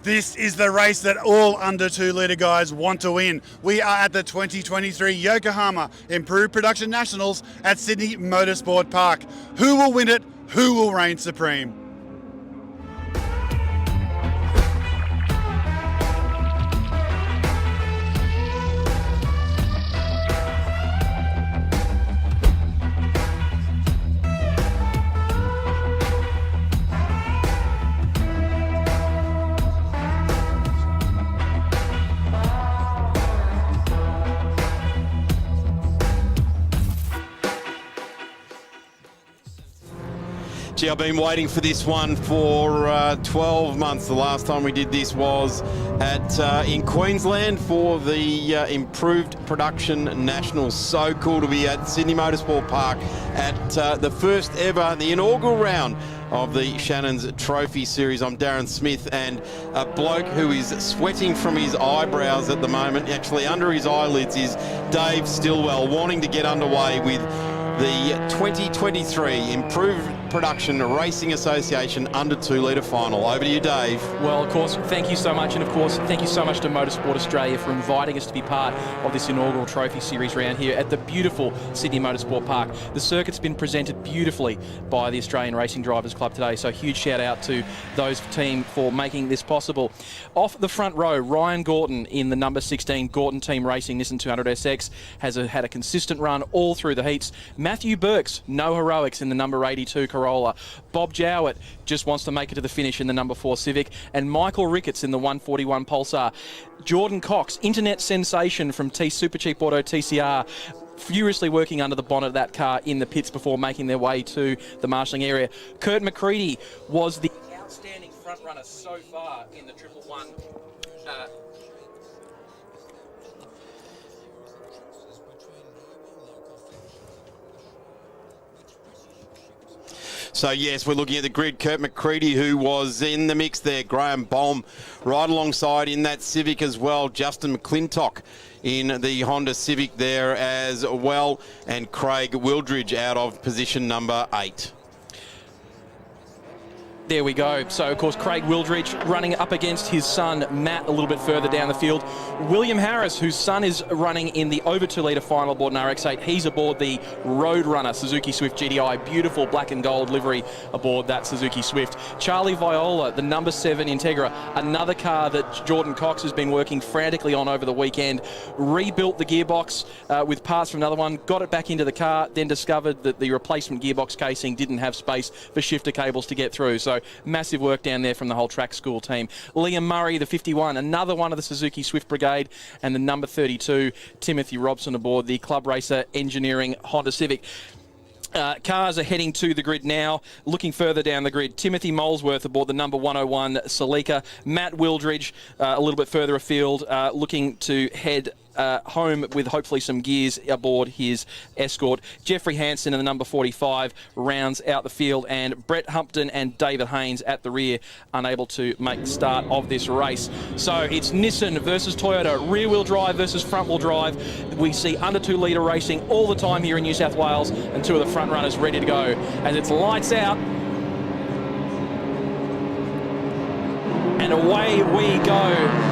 This is the race that all under 2 litre guys want to win. We are at the 2023 Yokohama Improved Production Nationals at Sydney Motorsport Park. Who will win it? Who will reign supreme? Gee, I've been waiting for this one for 12 months. The last time we did this was in Queensland for the Improved Production Nationals. So cool to be at Sydney Motorsport Park at the first ever, the inaugural round of the Shannon's Trophy Series. I'm Darren Smith, and a bloke who is sweating from his eyebrows at the moment, actually under his eyelids, is Dave Stillwell, wanting to get underway with the 2023 Improved Production Racing Association under 2 litre final. Over to you, Dave. Well, of course, thank you so much. And of course, thank you so much to Motorsport Australia for inviting us to be part of this inaugural trophy series round here at the beautiful Sydney Motorsport Park. The circuit's been presented beautifully by the Australian Racing Drivers Club today. So huge shout out to those team for making this possible. Off the front row, Ryan Gorton in the number 16 Gorton Team Racing Nissan 200SX has had a consistent run all through the heats. Matthew Burks, no heroics in the number 82 Corolla. Bob Jowett just wants to make it to the finish in the number 4 Civic. And Michael Ricketts in the 141 Pulsar. Jordan Cox, internet sensation from Super Cheap Auto TCR, furiously working under the bonnet of that car in the pits before making their way to the marshalling area. Kurt Macready was the outstanding front runner so far in the 111. So yes, we're looking at the grid. Kurt Macready, who was in the mix there. Graham Baum right alongside in that Civic as well. Justin McClintock in the Honda Civic there as well. And Craig Wildridge out of position number 8. There we go. So, of course, Craig Wildridge running up against his son, Matt, a little bit further down the field. William Harris, whose son is running in the over 2 litre final aboard an RX-8. He's aboard the Roadrunner Suzuki Swift GDI. Beautiful black and gold livery aboard that Suzuki Swift. Charlie Viola, the number 7 Integra, another car that Jordan Cox has been working frantically on over the weekend. Rebuilt the gearbox with parts from another one, got it back into the car, then discovered that the replacement gearbox casing didn't have space for shifter cables to get through. So massive work down there from the whole track school team. Liam Murray, the 51, another one of the Suzuki Swift Brigade, and the number 32, Timothy Robson aboard the Club Racer Engineering Honda Civic. Cars are heading to the grid now. Looking further down the grid, Timothy Molesworth aboard the number 101 Celica. Matt Wildridge a little bit further afield, looking to head home with hopefully some gears aboard his Escort. Jeffrey Hansen in the number 45 rounds out the field, and Brett Humpton and David Haynes at the rear, unable to make the start of this race. So it's Nissan versus Toyota, rear-wheel drive versus front-wheel drive. We see under 2 litre racing all the time here in New South Wales, and 2 of the front runners ready to go as it's lights out. And away we go.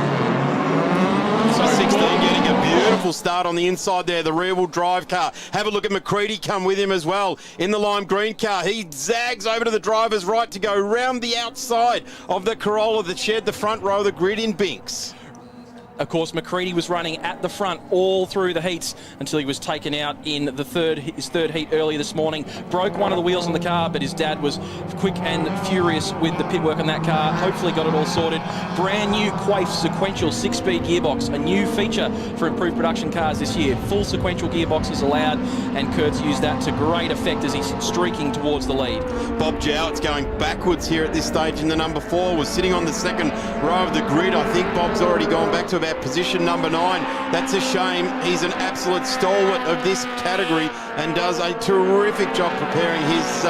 So 16 getting a beautiful start on the inside there, the rear-wheel drive car. Have a look at Macready come with him as well in the lime green car. He zags over to the driver's right to go round the outside of the Corolla that shared the front row of the grid in Binks. Of course, Macready was running at the front all through the heats until he was taken out in his third heat earlier this morning. Broke one of the wheels on the car, but his dad was quick and furious with the pit work on that car. Hopefully got it all sorted. Brand new Quaife sequential 6-speed gearbox, a new feature for improved production cars this year. Full sequential gearbox is allowed, and Kurt's used that to great effect as he's streaking towards the lead. Bob Jowett's going backwards here at this stage in the number 4, was sitting on the second row of the grid. I think Bob's already gone back to about position number 9. That's a shame. He's an absolute stalwart of this category and does a terrific job preparing his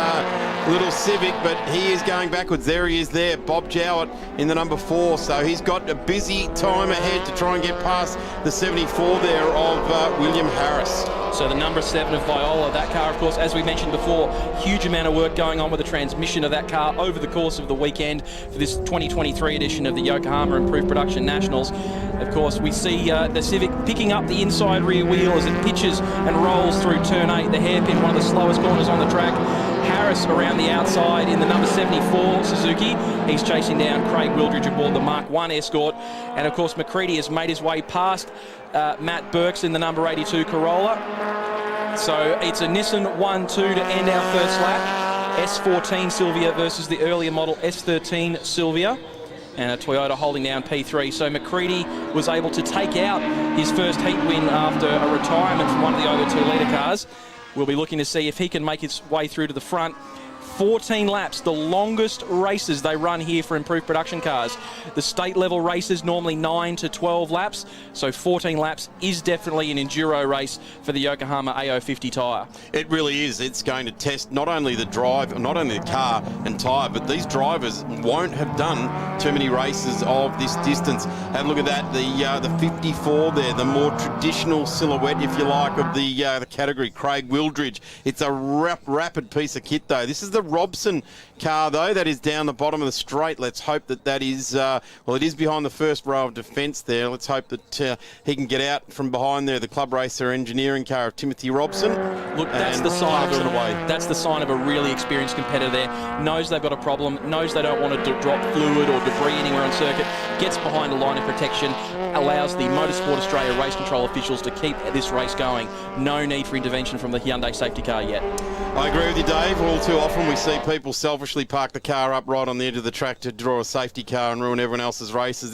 little Civic, but he is going backwards. There he is there, Bob Jowett in the number 4. So he's got a busy time ahead to try and get past the 74 there of William Harris. So the number 7 of Viola, that car, of course, as we mentioned before, huge amount of work going on with the transmission of that car over the course of the weekend for this 2023 edition of the Yokohama Improved Production Nationals. Of course, we see the Civic picking up the inside rear wheel as it pitches and rolls through turn 8, the hairpin, one of the slowest corners on the track. Harris around the outside in the number 74 Suzuki. He's chasing down Craig Wildridge aboard the Mark 1 Escort. And of course, Macready has made his way past Matt Burks in the number 82 Corolla. So it's a Nissan 1-2 to end our first lap. S14 Silvia versus the earlier model S13 Silvia. And a Toyota holding down P3. So Macready was able to take out his first heat win after a retirement from one of the over 2-litre cars. We'll be looking to see if he can make his way through to the front. 14 laps, the longest races they run here for improved production cars. The state level races normally 9 to 12 laps, so 14 laps is definitely an enduro race for the Yokohama AO50 tyre. It really is. It's going to test not only the drive, not only the car and tyre, but these drivers won't have done too many races of this distance. Have a look at that, the 54 there, the more traditional silhouette, if you like, of the category, Craig Wildridge. It's a rapid piece of kit, though. This is the Robson car, though, that is down the bottom of the straight. Let's hope that that is, well, it is behind the first row of defence there. Let's hope that he can get out from behind there, the Club Racer engineering car of Timothy Robson. Look, that's the sign of that's the sign of a really experienced competitor there. Knows they've got a problem, knows they don't want to drop fluid or debris anywhere on circuit, gets behind a line of protection, allows the Motorsport Australia race control officials to keep this race going. No need for intervention from the Hyundai safety car yet. I agree with you, Dave. All too often we see people selfishly park the car up right on the edge of the track to draw a safety car and ruin everyone else's races.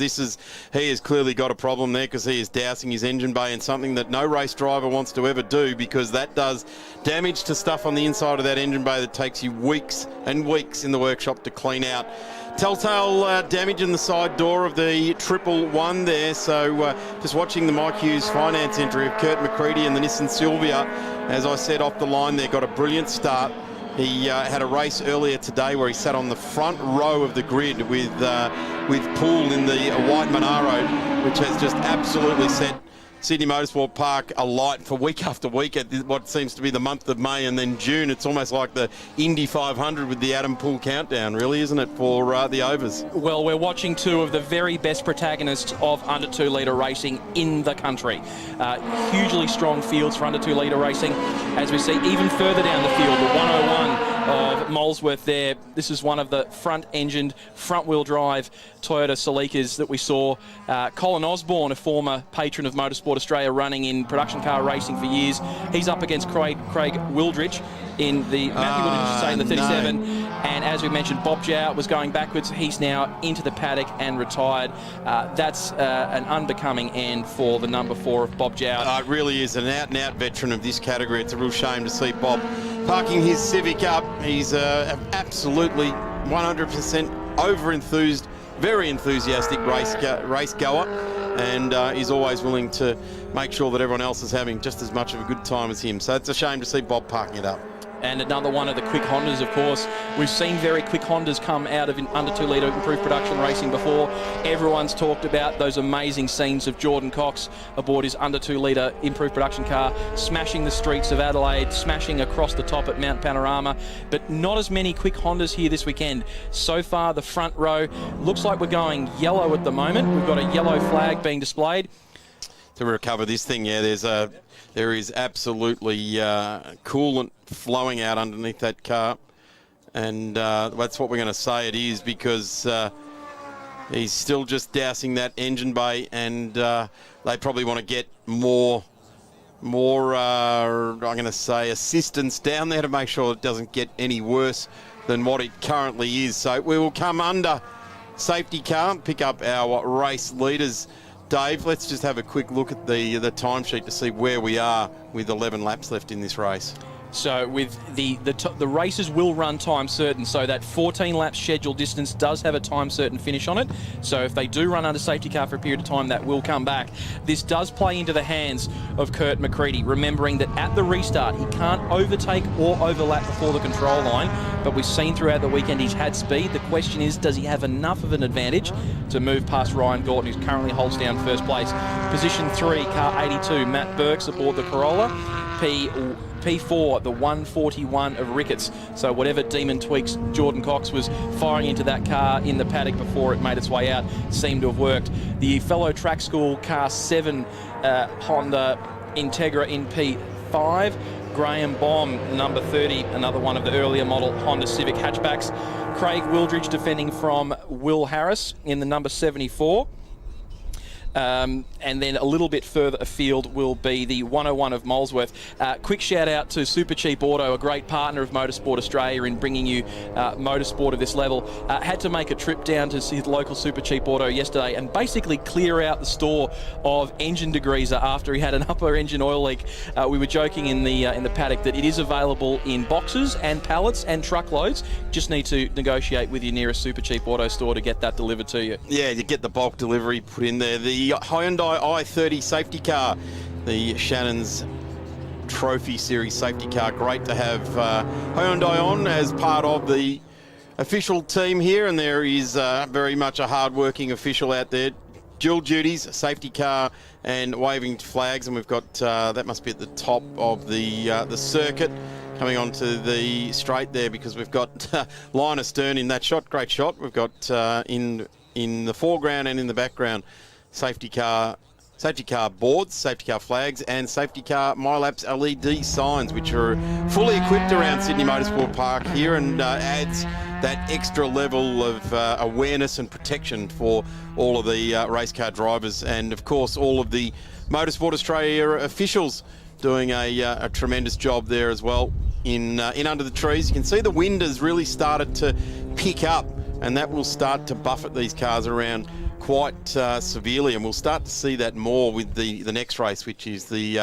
He has clearly got a problem there because he is dousing his engine bay in something that no race driver wants to ever do, because that does damage to stuff on the inside of that engine bay that takes you weeks and weeks in the workshop to clean out. Telltale damage in the side door of the 111 there, so just watching the Mike Hughes finance entry of Kurt Macready and the Nissan Silvia, as I said off the line there, got a brilliant start. He had a race earlier today where he sat on the front row of the grid with Poole in the white Monaro, which has just absolutely set Sydney Motorsport Park alight for week after week at what seems to be the month of May, and then June. It's almost like the Indy 500 with the Adam Poole countdown, really, isn't it, for the overs? Well, we're watching two of the very best protagonists of under 2-litre racing in the country. Hugely strong fields for under 2-litre racing. As we see even further down the field, the 101 of Molesworth there. This is one of the front-engined, front-wheel drive Toyota Celicas that we saw. Colin Osborne, a former patron of Motorsport Australia, running in production car racing for years. He's up against Craig Wildridge in the Matthew Wildridge, I should say, in the 37. No. And as we mentioned, Bob Jow was going backwards. He's now into the paddock and retired. That's an unbecoming end for the number 4 of Bob Jow. It really is an out-and-out veteran of this category. It's a real shame to see Bob parking his Civic up. He's absolutely 100% over-enthused, very enthusiastic race goer, and he's always willing to make sure that everyone else is having just as much of a good time as him. So it's a shame to see Bob parking it up. And another one of the quick Hondas, of course. We've seen very quick Hondas come out of under 2-litre improved production racing before. Everyone's talked about those amazing scenes of Jordan Cox aboard his under 2-litre improved production car, smashing the streets of Adelaide, smashing across the top at Mount Panorama. But not as many quick Hondas here this weekend. So far, the front row looks like we're going yellow at the moment. We've got a yellow flag being displayed. To recover this thing, yeah, there is absolutely coolant flowing out underneath that car, and that's what we're going to say it is, because he's still just dousing that engine bay, and they probably want to get more I'm going to say assistance down there to make sure it doesn't get any worse than what it currently is. So we will come under safety car and pick up our race leaders. Dave, let's just have a quick look at the timesheet to see where we are with 11 laps left in this race. So with the races will run time certain, so that 14-lap scheduled distance does have a time certain finish on it. So if they do run under safety car for a period of time, that will come back. This does play into the hands of Kurt Macready, remembering that at the restart he can't overtake or overlap before the control line, but we've seen throughout the weekend he's had speed. The question is, does he have enough of an advantage to move past Ryan Gorton, who currently holds down first place? Position 3, car 82, Matt Burks aboard the Corolla. P4, the 141 of Ricketts. So whatever demon tweaks Jordan Cox was firing into that car in the paddock before it made its way out seemed to have worked. The fellow track school car 7, Honda Integra in P5. Graham Baum, number 30, another one of the earlier model Honda Civic hatchbacks. Craig Wildridge defending from Will Harris in the number 74. And then a little bit further afield will be the 101 of Molesworth. Quick shout out to Super Cheap Auto, a great partner of Motorsport Australia in bringing you motorsport of this level. Had to make a trip down to his local Super Cheap Auto yesterday and basically clear out the store of engine degreaser after he had an upper engine oil leak. We were joking in the paddock that it is available in boxes and pallets and truckloads. Just need to negotiate with your nearest Super Cheap Auto store to get that delivered to you. Yeah, you get the bulk delivery put in there. The Hyundai i30 safety car, the Shannon's Trophy Series safety car. Great to have Hyundai on as part of the official team here, and there is very much a hard-working official out there. Dual duties, safety car and waving flags, and we've got, that must be at the top of the circuit, coming onto the straight there, because we've got Linus Stern in that shot. Great shot. We've got in the foreground and in the background safety car boards, safety car flags, and safety car MyLaps LED signs, which are fully equipped around Sydney Motorsport Park here, and adds that extra level of awareness and protection for all of the race car drivers, and of course all of the Motorsport Australia officials doing a tremendous job there as well. In under the trees, you can see the wind has really started to pick up, and that will start to buffet these cars around quite severely, and we'll start to see that more with the next race, which is the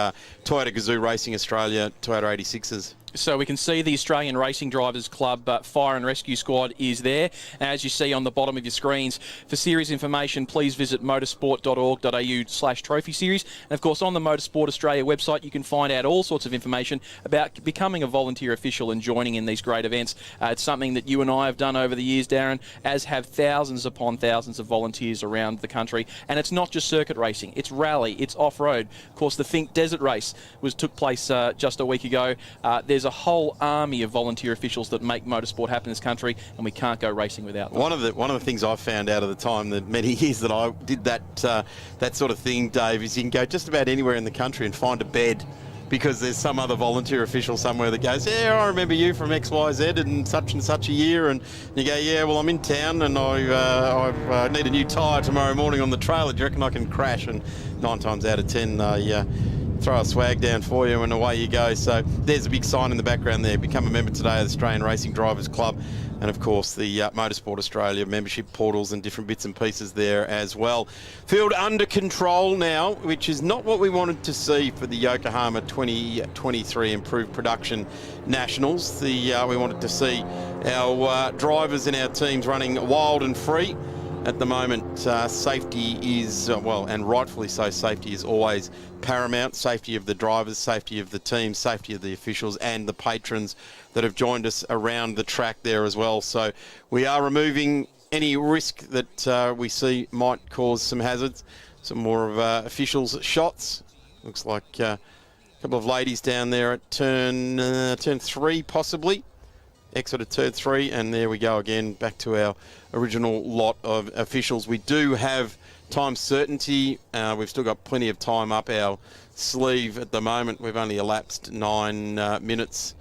Toyota Gazoo Racing Australia Toyota 86s. So we can see the Australian Racing Drivers Club Fire and Rescue Squad is there, as you see on the bottom of your screens. For series information, please visit motorsport.org.au/trophy series. And of course, on the Motorsport Australia website, you can find out all sorts of information about becoming a volunteer official and joining in these great events. It's something that you and I have done over the years, Darren, as have thousands upon thousands of volunteers around the country. And it's not just circuit racing, it's rally, it's off-road. Of course, the Think Desert Race took place just a week ago. There's a whole army of volunteer officials that make motorsport happen in this country, and we can't go racing without them. One of the things I found out of the time, that many years that I did that sort of thing, Dave, is you can go just about anywhere in the country and find a bed, because there's some other volunteer official somewhere that goes, yeah, I remember you from XYZ and such a year, and you go, yeah, well, I'm in town and I need a new tyre tomorrow morning on the trailer. Do you reckon I can crash? And 9 times out of 10, throw a swag down for you and away you go. So there's a big sign in the background there. Become a member today of the Australian Racing Drivers Club, and of course the Motorsport Australia membership portals and different bits and pieces there as well. Field under control now, which is not what we wanted to see for the Yokohama 2023 Improved Production Nationals. We wanted to see our drivers and our teams running wild and free. At the moment, safety is, and rightfully so, safety is always paramount. Safety of the drivers, safety of the team, safety of the officials and the patrons that have joined us around the track there as well. So we are removing any risk that we see might cause some hazards. Some more of officials' shots. Looks like a couple of ladies down there at turn 3 possibly. Exit at turn 3, and there we go again, back to our original lot of officials. We do have time certainty. We've still got plenty of time up our sleeve at the moment. We've only elapsed 10 minutes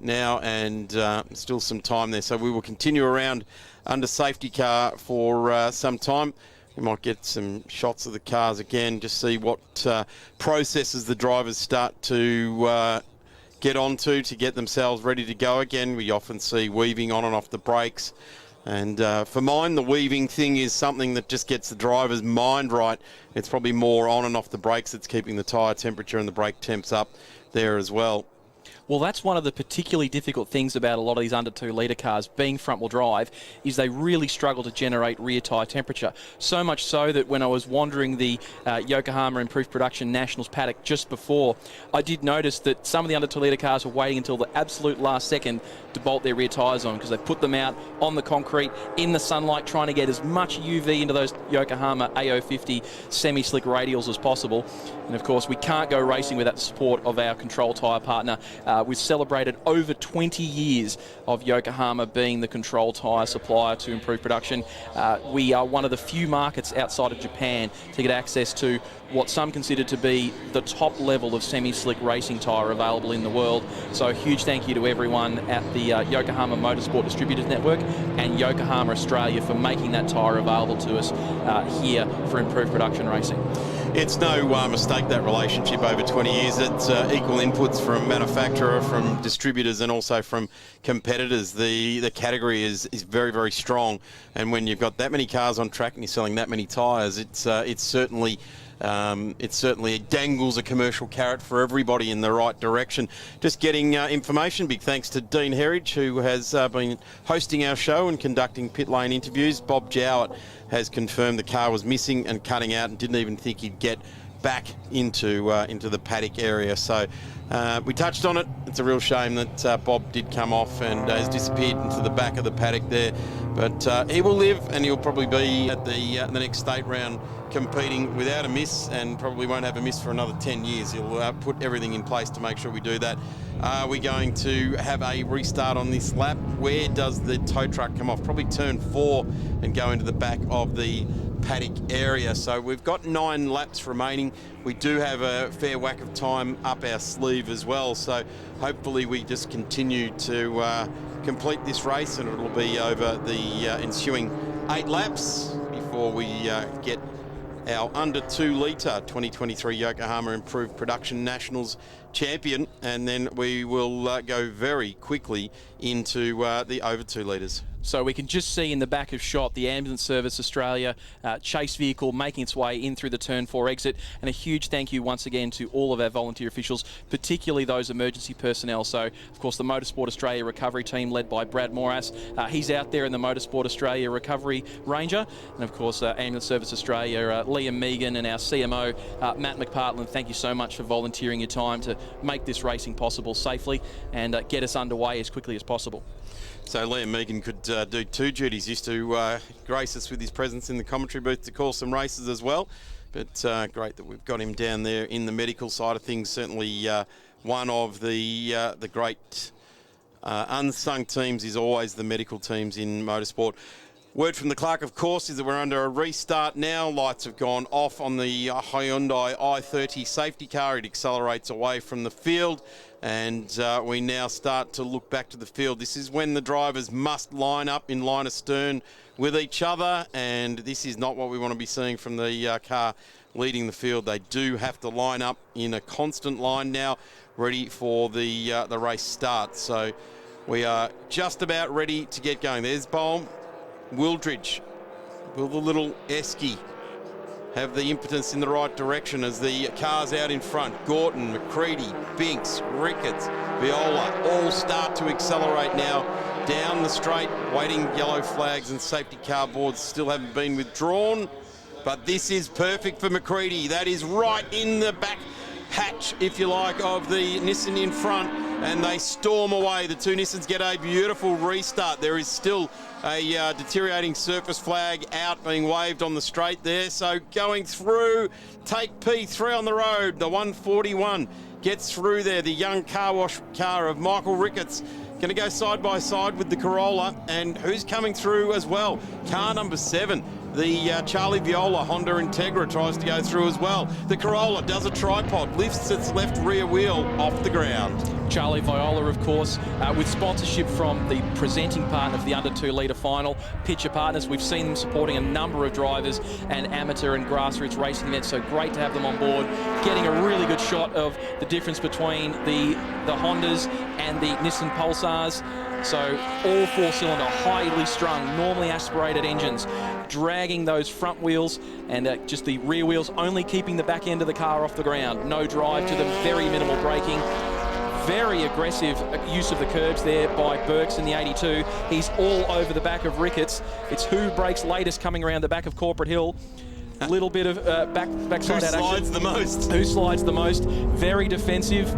now, and still some time there. So we will continue around under safety car for some time. We might get some shots of the cars again, just see what processes the drivers start to get onto to get themselves ready to go again. We often see weaving on and off the brakes, and for mine, the weaving thing is something that just gets the driver's mind right. It's probably more on and off the brakes that's keeping the tyre temperature and the brake temps up there as well. Well, that's one of the particularly difficult things about a lot of these under 2 litre cars being front-wheel drive, is they really struggle to generate rear tyre temperature. So much so that when I was wandering the Yokohama Improved Production Nationals paddock just before, I did notice that some of the under 2 litre cars were waiting until the absolute last second to bolt their rear tyres on, because they put them out on the concrete in the sunlight, trying to get as much UV into those Yokohama AO50 semi-slick radials as possible. And of course, we can't go racing without the support of our control tyre partner. We've celebrated over 20 years of Yokohama being the control tyre supplier to Improved Production. We are one of the few markets outside of Japan to get access to what some consider to be the top level of semi-slick racing tyre available in the world. So a huge thank you to everyone at the Yokohama Motorsport Distributors Network and Yokohama Australia for making that tyre available to us here for Improved Production Racing. It's no mistake, that relationship over 20 years. It's equal inputs from manufacturer, from distributors, and also from competitors. The category is very, very strong. And when you've got that many cars on track and you're selling that many tyres, it certainly dangles a commercial carrot for everybody in the right direction. Just getting information. Big thanks to Dean Herridge, who has been hosting our show and conducting pit lane interviews. Bob Jowett has confirmed the car was missing and cutting out and didn't even think he'd get back into the paddock area. So we touched on it. It's a real shame that Bob did come off and has disappeared into the back of the paddock there. But he will live, and he'll probably be at the next state round competing without a miss, and probably won't have a miss for another 10 years. He'll put everything in place to make sure we do that. Are we going to have a restart on this lap? Where does the tow truck come off? Probably turn 4 and go into the back of the paddock area. So we've got 9 laps remaining. We do have a fair whack of time up our sleeve as well. So hopefully we just continue to complete this race, and it'll be over the ensuing 8 laps before we get our under 2 litre 2023 Yokohama Improved Production Nationals champion, and then we will go very quickly into the over 2 litres. So we can just see in the back of shot the Ambulance Service Australia chase vehicle making its way in through the turn 4 exit. And a huge thank you once again to all of our volunteer officials, particularly those emergency personnel. So, of course, the Motorsport Australia recovery team led by Brad Moras. He's out there in the Motorsport Australia recovery Ranger. And, of course, Ambulance Service Australia, Liam Megan, and our CMO, Matt McPartland, thank you so much for volunteering your time to make this racing possible safely and get us underway as quickly as possible. So Liam Megan could do 2 duties. He used to grace us with his presence in the commentary booth to call some races as well. But great that we've got him down there in the medical side of things. Certainly one of the great unsung teams is always the medical teams in motorsport. Word from the clerk, of course, is that we're under a restart now. Lights have gone off on the Hyundai i30 safety car. It accelerates away from the field, and we now start to look back to the field. This is when the drivers must line up in line astern with each other, and this is not what we want to be seeing from the car leading the field. They do have to line up in a constant line now, ready for the race start. So we are just about ready to get going. There's Bohm. Wildridge, will the little Esky have the impotence in the right direction as the cars out in front? Gorton, Macready, Binks, Ricketts, Viola all start to accelerate now down the straight, waiting yellow flags and safety car boards still haven't been withdrawn. But this is perfect for Macready. That is right in the back hatch, if you like, of the Nissan in front, and they storm away. The 2 Nissans get a beautiful restart. There is still a deteriorating surface flag out being waved on the straight there. So going through, take P3 on the road. The 141 gets through there. The young car wash car of Michael Ricketts going to go side by side with the Corolla. And who's coming through as well? Car number 7. The Charlie Viola Honda Integra tries to go through as well. The Corolla does a tripod, lifts its left rear wheel off the ground. Charlie Viola, of course, with sponsorship from the presenting partner of the under 2 litre final, Pitcher Partners. We've seen them supporting a number of drivers and amateur and grassroots racing events, so great to have them on board. Getting a really good shot of the difference between the Hondas and the Nissan Pulsars. So all 4-cylinder, highly strung, normally aspirated engines, dragging those front wheels and just the rear wheels only keeping the back end of the car off the ground. No drive to them, very minimal braking. Very aggressive use of the curbs there by Burks in the 82. He's all over the back of Ricketts. It's who breaks latest coming around the back of Corporate Hill. A little bit of backside out action. Who slides the most? Who slides the most? Very defensive.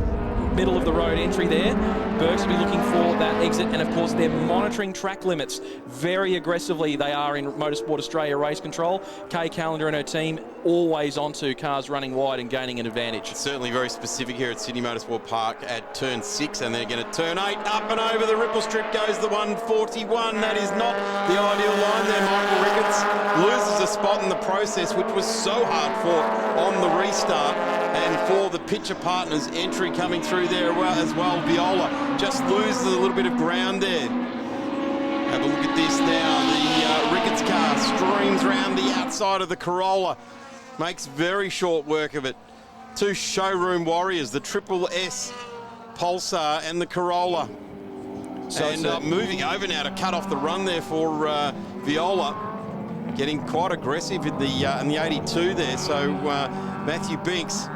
Middle of the road entry there. Burks will be looking for that exit, and of course they're monitoring track limits very aggressively. They are in Motorsport Australia race control. Kay Callender and her team always onto cars running wide and gaining an advantage. Certainly very specific here at Sydney Motorsport Park at turn 6, and they're going to turn 8. Up and over the ripple strip goes the 141. That is not the ideal line there. Michael Ricketts loses a spot in the process, which was so hard fought on the restart. And for the picture partners, entry coming through there as well. Viola just loses a little bit of ground there. Have a look at this now. The Ricketts car streams around the outside of the Corolla. Makes very short work of it. Two showroom warriors, the Triple S Pulsar and the Corolla. So and moving over now to cut off the run there for Viola. Getting quite aggressive in the 82 there. So Matthew Binks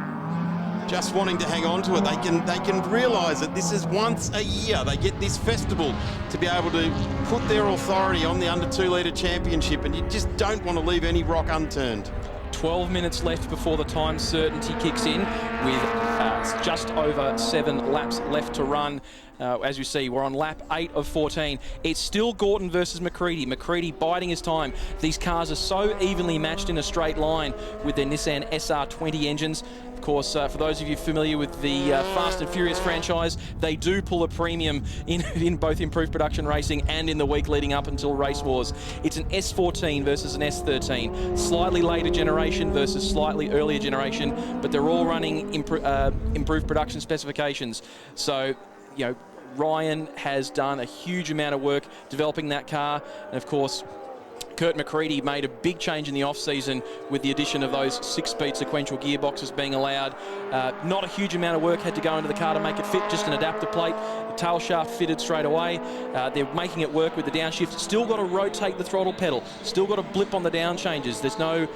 just wanting to hang on to it. They can realise that this is once a year. They get this festival to be able to put their authority on the under 2-litre championship, and you just don't want to leave any rock unturned. 12 minutes left before the time certainty kicks in, with just over 7 laps left to run. As you see, we're on lap 8 of 14. It's still Gorton versus Macready. Macready biding his time. These cars are so evenly matched in a straight line with their Nissan SR20 engines. Of course, for those of you familiar with the Fast and Furious franchise, they do pull a premium in both improved production racing and in the week leading up until Race Wars. It's an S14 versus an S13. Slightly later generation versus slightly earlier generation, but they're all running improved production specifications. So, you know, Ryan has done a huge amount of work developing that car, and of course Kurt Macready made a big change in the off-season with the addition of those 6-speed sequential gearboxes being allowed. Not a huge amount of work had to go into the car to make it fit, just an adapter plate. The tail shaft fitted straight away. They're making it work with the downshift. Still got to rotate the throttle pedal. Still got to blip on the down changes. There's no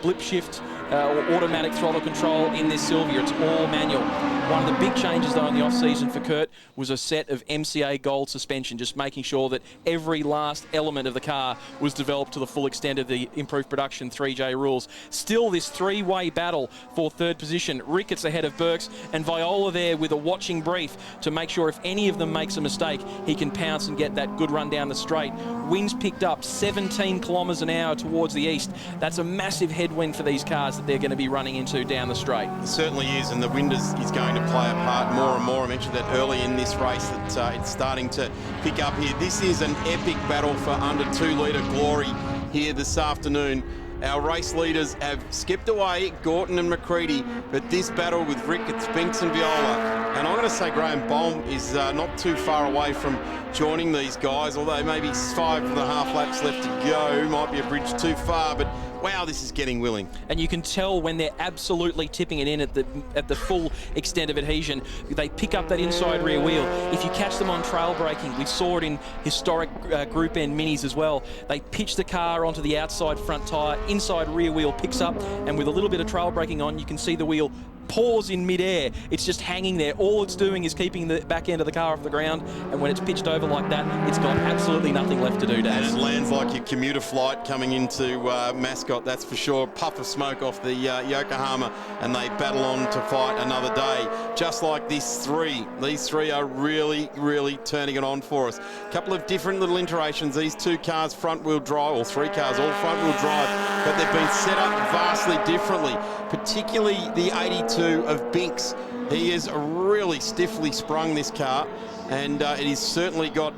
blip shift or automatic throttle control in this Sylvia. It's all manual. One of the big changes though in the off-season for Kurt was a set of MCA Gold suspension, just making sure that every last element of the car was developed to the full extent of the improved production 3J rules. Still this three-way battle for third position. Ricketts ahead of Burks, and Viola there with a watching brief to make sure if any of them makes a mistake, he can pounce and get that good run down the straight. Winds picked up 17 kilometres an hour towards the east. That's a massive headwind for these cars that they're going to be running into down the straight. It certainly is, and the wind is going to play a part more and more. I mentioned that early in this race that it's starting to pick up here. This is an epic battle for under 2-litre glory here this afternoon. Our race leaders have skipped away, Gorton and Macready, but this battle with Ricketts, Binks and Viola, and I'm going to say Graham Bolm is not too far away from joining these guys, although maybe 5.5 laps left to go, might be a bridge too far, but wow, this is getting willing. And you can tell when they're absolutely tipping it in at the full extent of adhesion. They pick up that inside rear wheel. If you catch them on trail braking, we saw it in historic Group N minis as well. They pitch the car onto the outside front tyre, inside rear wheel picks up, and with a little bit of trail braking on, you can see the wheel pause in mid-air. It's just hanging there. All it's doing is keeping the back end of the car off the ground, and when it's pitched over like that, it's got absolutely nothing left to do, Daz. And it lands like your commuter flight coming into Mascot, that's for sure. Puff of smoke off the Yokohama, and they battle on to fight another day. Just like these three are really, really turning it on for us. A couple of different little iterations. These two cars front-wheel drive, or 3 cars all front-wheel drive, but they've been set up vastly differently, particularly the 82 of Binks. He has really stiffly sprung this car, and it has certainly got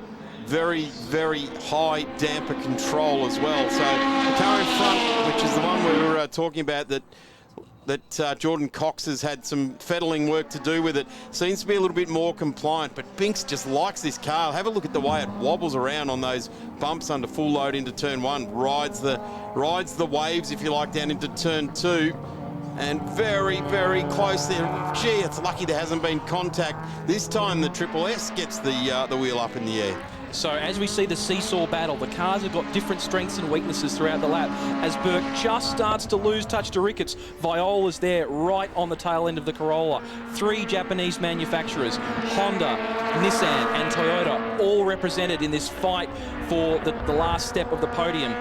very, very high damper control as well. So the car in front, which is the one we were talking about, that Jordan Cox has had some fettling work to do with it, seems to be a little bit more compliant, but Binks just likes this car. Have a look at the way it wobbles around on those bumps under full load into turn 1, rides the waves, if you like, down into turn 2. And very, very close there. Gee, it's lucky there hasn't been contact. This time the Triple S gets the wheel up in the air. So as we see the seesaw battle, the cars have got different strengths and weaknesses throughout the lap. As Burke just starts to lose touch to Ricketts, Viola's there right on the tail end of the Corolla. 3 Japanese manufacturers, Honda, Nissan and Toyota, all represented in this fight for the last step of the podium.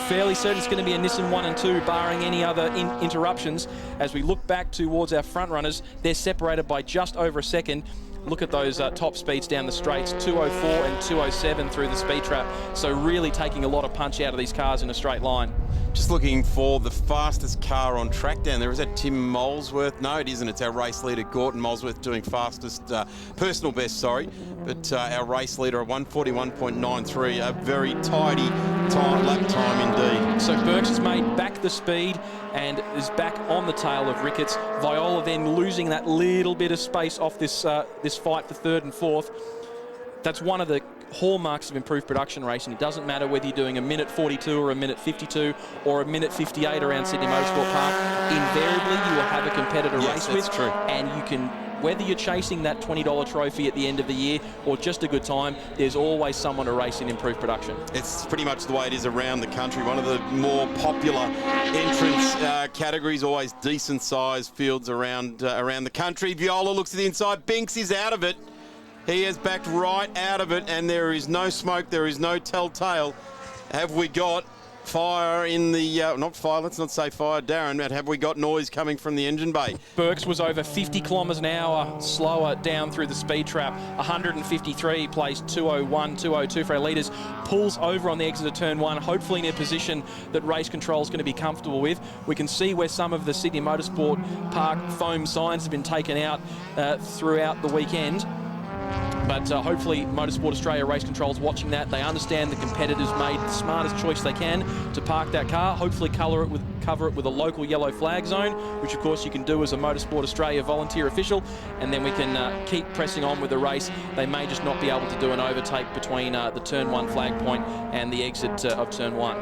Fairly certain it's going to be a Nissan 1 and 2, barring any other interruptions. As we look back towards our front runners, they're separated by just over a second. Look at those top speeds down the straights, 204 and 207 through the speed trap. So really taking a lot of punch out of these cars in a straight line. Just looking for the fastest car on track down there. Is that Tim Molesworth? No, it isn't. It's our race leader, Gorton Molesworth, doing fastest, personal best, sorry. But our race leader, a 141.93, a very tidy lap time indeed. So Burks has made back the speed and is back on the tail of Ricketts. Viola then losing that little bit of space off this fight for 3rd and 4th. That's one of the hallmarks of improved production racing. It doesn't matter whether you're doing a minute 42 or a minute 52 or a minute 58 around Sydney Motorsport Park. Invariably, you will have a competitor race with. True. And you can, whether you're chasing that $20 trophy at the end of the year or just a good time, there's always someone to race in improved production. It's pretty much the way it is around the country. One of the more popular entrance categories, always decent sized fields around the country. Viola looks at the inside. Binks is out of it. He has backed right out of it, and there is no smoke, there is no telltale. Have we got fire in the, not fire, let's not say fire, Darren, but have we got noise coming from the engine bay? Burks was over 50 kilometres an hour slower down through the speed trap. 153, plays 201, 202 for our leaders. Pulls over on the exit of turn 1, hopefully in a position that race control is going to be comfortable with. We can see where some of the Sydney Motorsport Park foam signs have been taken out throughout the weekend. But hopefully Motorsport Australia Race Control's watching that. They understand the competitors made the smartest choice they can to park that car, hopefully cover it with a local yellow flag zone, which of course you can do as a Motorsport Australia volunteer official, and then we can keep pressing on with the race. They may just not be able to do an overtake between the turn 1 flag point and the exit of turn 1.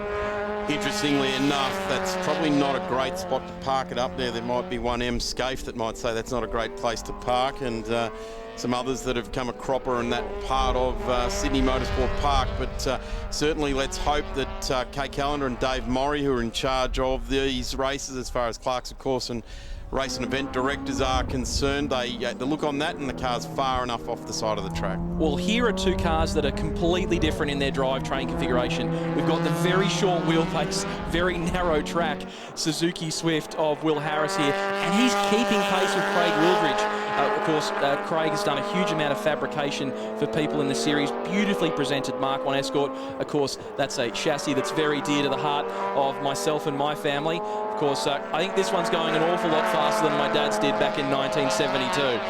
Interestingly enough, that's probably not a great spot to park it up there. There might be one M Scaife that might say that's not a great place to park, and some others that have come a cropper in that part of Sydney Motorsport Park. But certainly let's hope that Kate Callender and Dave Morrie, who are in charge of these races as far as clerks of course and race and event directors are concerned, they look on that and the car's far enough off the side of the track. Well, here are 2 cars that are completely different in their drivetrain configuration. We've got the very short wheelbase, very narrow track Suzuki Swift of Will Harris here, and he's keeping pace with Craig Wildridge. Of course, Craig has done a huge amount of fabrication for people in the series. Beautifully presented Mark 1 Escort. Of course, that's a chassis that's very dear to the heart of myself and my family. Of course, I think this one's going an awful lot faster than my dad's did back in 1972.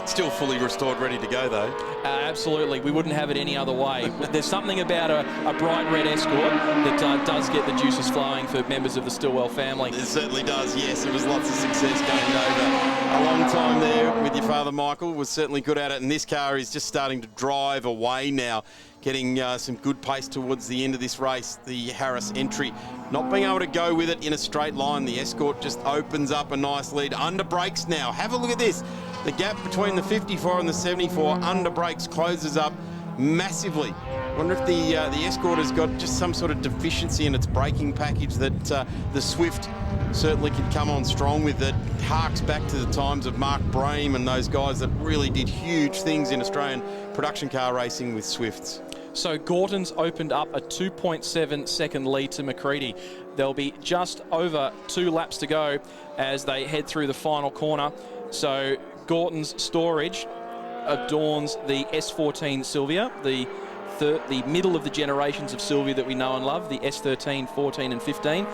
Still fully restored, ready to go though. Absolutely, we wouldn't have it any other way. There's something about a bright red Escort that does get the juices flowing for members of the Stillwell family. It certainly does, yes. It was lots of success going over a long time there with your father Michael. Was certainly good at it, and this car is just starting to drive away now, getting some good pace towards the end of this race. The Harris entry, not being able to go with it in a straight line. The Escort just opens up a nice lead. Under brakes now. Have a look at this. The gap between the 54 and the 74 under brakes closes up massively. I wonder if the Escort has got just some sort of deficiency in its braking package that the Swift certainly can come on strong with. That harks back to the times of Mark Brame and those guys that really did huge things in Australian production car racing with Swifts. So Gorton's opened up a 2.7 second lead to Macready. There'll be just over 2 laps to go as they head through the final corner. So Gorton's storage adorns the S14 Silvia, the middle of the generations of Silvia that we know and love, the S13, 14 and 15.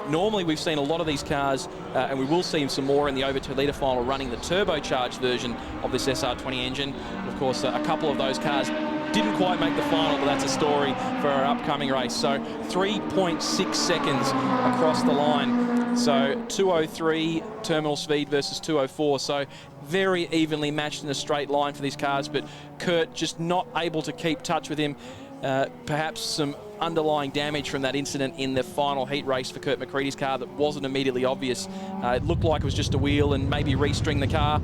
Normally we've seen a lot of these cars, and we will see some more in the over 2-litre final, running the turbocharged version of this SR20 engine. Of course, a couple of those cars didn't quite make the final, but that's a story for our upcoming race. So 3.6 seconds across the line. So 203 terminal speed versus 204. So very evenly matched in a straight line for these cars, but Kurt just not able to keep touch with him. Perhaps some underlying damage from that incident in the final heat race for Kurt Macready's car that wasn't immediately obvious. It looked like it was just a wheel and maybe restring the car.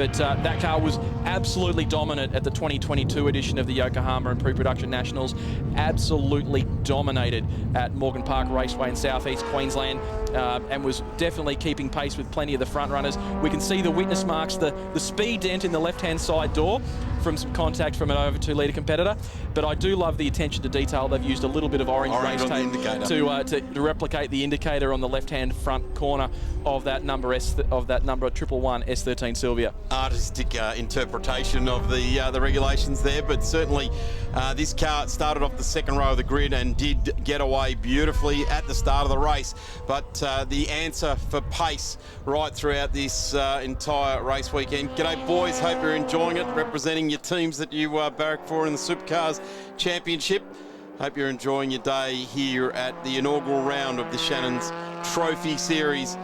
But that car was absolutely dominant at the 2022 edition of the Yokohama Improved Production Nationals. Absolutely dominated at Morgan Park Raceway in southeast Queensland, and was definitely keeping pace with plenty of the front runners. We can see the witness marks, the speed dent in the left-hand side door from some contact from an over 2-litre competitor. But I do love the attention to detail. They've used a little bit of orange race tape to replicate the indicator on the left-hand front corner of that number 111 S13 Sylvia. Artistic interpretation of the regulations there, but certainly this car started off the second row of the grid and did get away beautifully at the start of the race. But the answer for pace right throughout this entire race weekend. G'day boys, hope you're enjoying it, representing your teams that you barrack for in the Supercars Championship. Hope you're enjoying your day here at the inaugural round of the Shannon's Trophy Series.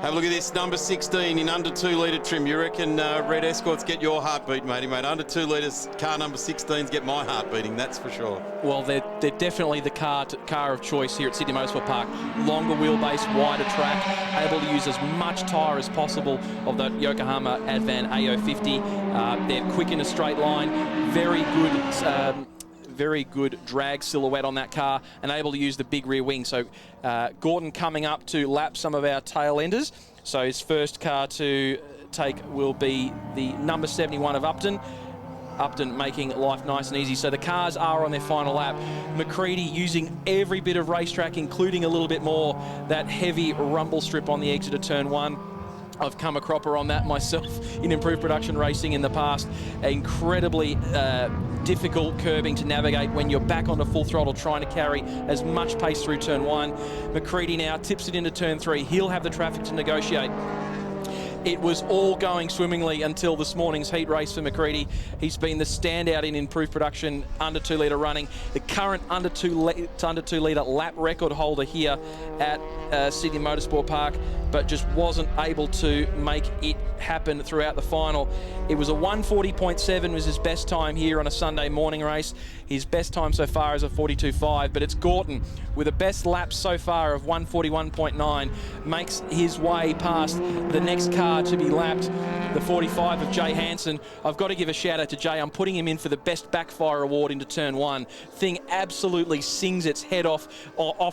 Have a look at this, number 16 in under 2-litre trim. You reckon Red Escorts get your heartbeat, matey, mate? Under 2 litres, car number 16s get my heart beating, that's for sure. Well, they're definitely the car of choice here at Sydney Motorsport Park. Longer wheelbase, wider track, able to use as much tyre as possible of the Yokohama Advan AO50. They're quick in a straight line, very good drag silhouette on that car, and able to use the big rear wing. So Gorton coming up to lap some of our tail enders. So his first car to take will be the number 71 of Upton. Upton making life nice and easy. So the cars are on their final lap. Macready using every bit of racetrack, including a little bit more, that heavy rumble strip on the exit of turn 1. I've come a cropper on that myself in improved production racing in the past. Incredibly difficult curbing to navigate when you're back on the full throttle trying to carry as much pace through turn 1. Macready now tips it into turn 3. He'll have the traffic to negotiate. It was all going swimmingly until this morning's heat race for Macready. He's been the standout in improved production under 2-litre running. The current under 2-litre lap record holder here at Sydney Motorsport Park, but just wasn't able to make it happen throughout the final. It was a 1:40.7 was his best time here on a Sunday morning race. His best time so far is a 42.5, but it's Gorton with a best lap so far of 1:41.9, makes his way past the next car to be lapped, the 45 of Jay Hansen. I've got to give a shout out to Jay. I'm putting him in for the best backfire award into turn 1. Thing absolutely sings its head off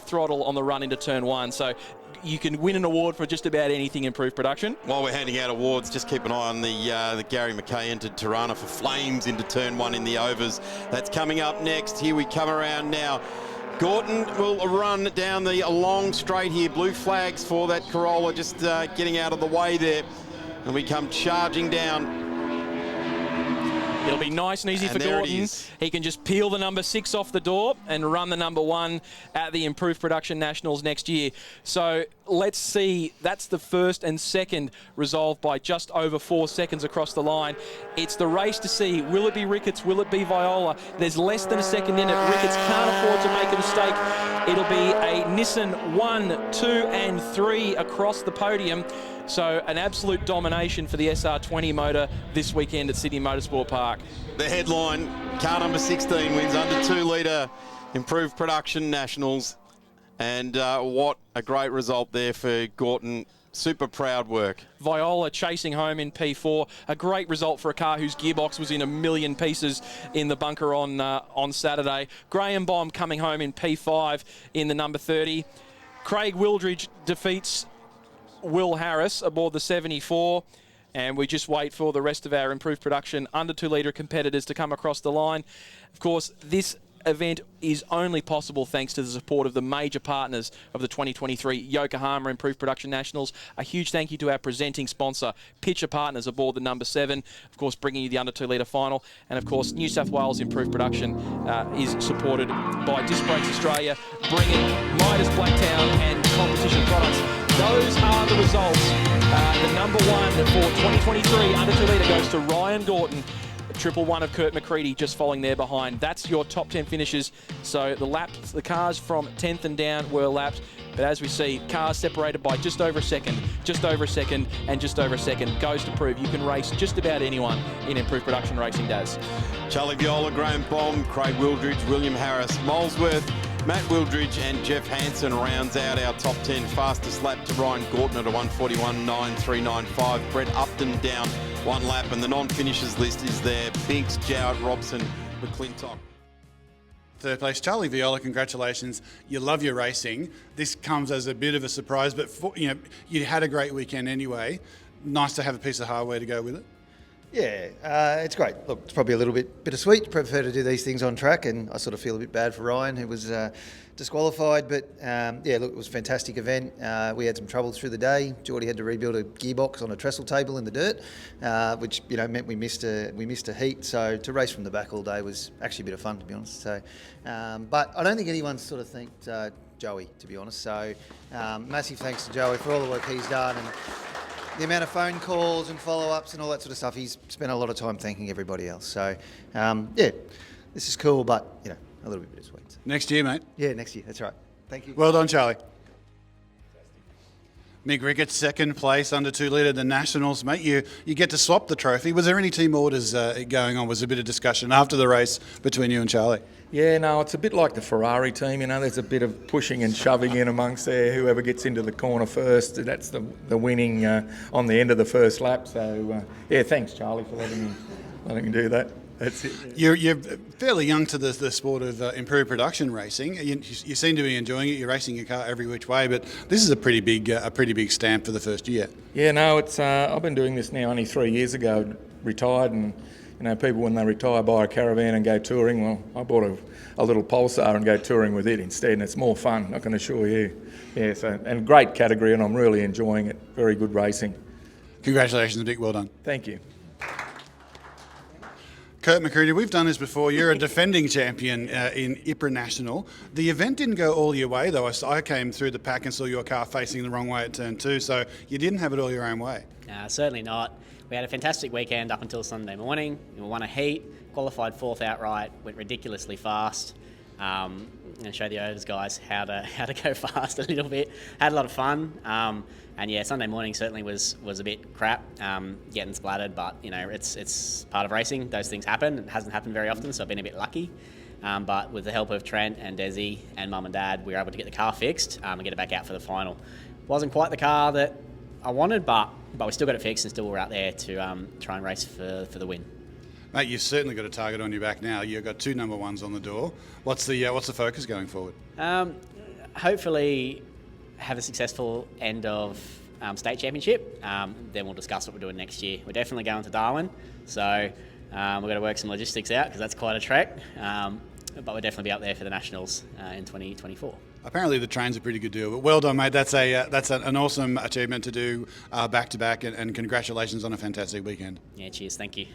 throttle on the run into turn 1. So you can win an award for just about anything improved production. While we're handing out awards, just keep an eye on the Gary McKay entered Tirana for flames into turn 1 in the overs. That's coming up next. Here we come around now. Gorton will run down the long straight here. Blue flags for that Corolla, just getting out of the way there. And we come charging down. It'll be nice and easy for Gorton. He can just peel the number 6 off the door and run the number 1 at the Improved Production Nationals next year. So let's see. That's the first and second resolved by just over 4 seconds across the line. It's the race to see. Will it be Ricketts? Will it be Viola? There's less than a second in it. Ricketts can't afford to make a mistake. It'll be a Nissan 1, 2 and 3 across the podium. So an absolute domination for the SR20 motor this weekend at Sydney Motorsport Park. The headline, car number 16 wins under 2-litre Improved Production Nationals. And what a great result there for Gorton. Super proud work. Viola chasing home in P4. A great result for a car whose gearbox was in a million pieces in the bunker on Saturday. Graham Bomb coming home in P5 in the number 30. Craig Wildridge defeats Will Harris aboard the 74, and we just wait for the rest of our improved production under 2-litre competitors to come across the line. Of course, this event is only possible thanks to the support of the major partners of the 2023 Yokohama Improved Production Nationals. A huge thank you to our presenting sponsor, Pitcher Partners aboard the number 7, of course bringing you the under 2-litre final, and of course New South Wales Improved Production is supported by Disc Brakes Australia, bringing Midas Blacktown and competition products. Those are the results. The number 1 for 2023 under 2-litre goes to Ryan Gorton. 111 of Kurt Macready just following there behind. That's your top 10 finishes. So the cars from 10th and down were lapped. But as we see, cars separated by just over a second, just over a second, and just over a second. Goes to prove you can race just about anyone in improved production racing, Daz. Charlie Viola, Graham Bomb, Craig Wildridge, William Harris, Molesworth, Matt Wildridge and Jeff Hansen rounds out our top 10. Fastest lap to Ryan Gorton at a 1:41.9395. Brett Upton down one lap, and the non-finishers list is there. Binks, Jowett, Robson, McClintock. Third place, Charlie Viola, congratulations. You love your racing. This comes as a bit of a surprise, but you had a great weekend anyway. Nice to have a piece of hardware to go with it. Yeah, it's great. Look, it's probably a little bit bittersweet. Prefer to do these things on track, and I sort of feel a bit bad for Ryan, who was disqualified. But yeah, look, it was a fantastic event. We had some trouble through the day. Geordie had to rebuild a gearbox on a trestle table in the dirt, which meant we missed a heat. So to race from the back all day was actually a bit of fun, to be honest. So, but I don't think anyone's sort of thanked Joey, to be honest. So massive thanks to Joey for all the work he's done and the amount of phone calls and follow-ups and all that sort of stuff. He's spent a lot of time thanking everybody else. So, yeah, this is cool, but, a little bit bittersweet. Next year, mate. Yeah, next year. That's right. Thank you. Well done, Charlie. Mick Ricketts, second place under 2 litre, the Nationals, mate. You get to swap the trophy. Was there any team orders going on? Was there a bit of discussion after the race between you and Charlie? Yeah, no, it's a bit like the Ferrari team, there's a bit of pushing and shoving in amongst there. Whoever gets into the corner first, that's the winning on the end of the first lap. So, yeah, thanks, Charlie, for letting me do that. That's it. Yeah. You're fairly young to the sport of improved production racing. You seem to be enjoying it. You're racing your car every which way, but this is a pretty big stamp for the first year. Yeah, no, it's I've been doing this now only 3 years ago, retired, and people when they retire buy a caravan and go touring. Well, I bought a little Pulsar and go touring with it instead, and it's more fun, I can assure you. Yeah, so, and great category, and I'm really enjoying it. Very good racing. Congratulations, Mick. Well done. Thank you. Kurt Macready, we've done this before. You're a defending champion in IPRA National. The event didn't go all your way, though. I came through the pack and saw your car facing the wrong way at turn 2, so you didn't have it all your own way. Certainly not. We had a fantastic weekend up until Sunday morning. We won a heat, qualified 4th outright, went ridiculously fast. And show the overs guys how to go fast a little bit. Had a lot of fun. And yeah, Sunday morning certainly was a bit crap, getting splattered, but it's part of racing. Those things happen. It hasn't happened very often, so I've been a bit lucky. But with the help of Trent and Desi and Mum and Dad, we were able to get the car fixed and get it back out for the final. Wasn't quite the car that I wanted, but we still got it fixed and still we're out there to try and race for the win. Mate, you've certainly got a target on your back now. You've got 2 number 1s on the door. What's the focus going forward? Hopefully have a successful end of state championship. Then we'll discuss what we're doing next year. We're definitely going to Darwin, so we've got to work some logistics out because that's quite a trek. But we'll definitely be up there for the Nationals in 2024. Apparently the train's a pretty good deal, but well done, mate. That's an awesome achievement to do back-to-back, and congratulations on a fantastic weekend. Yeah, cheers. Thank you.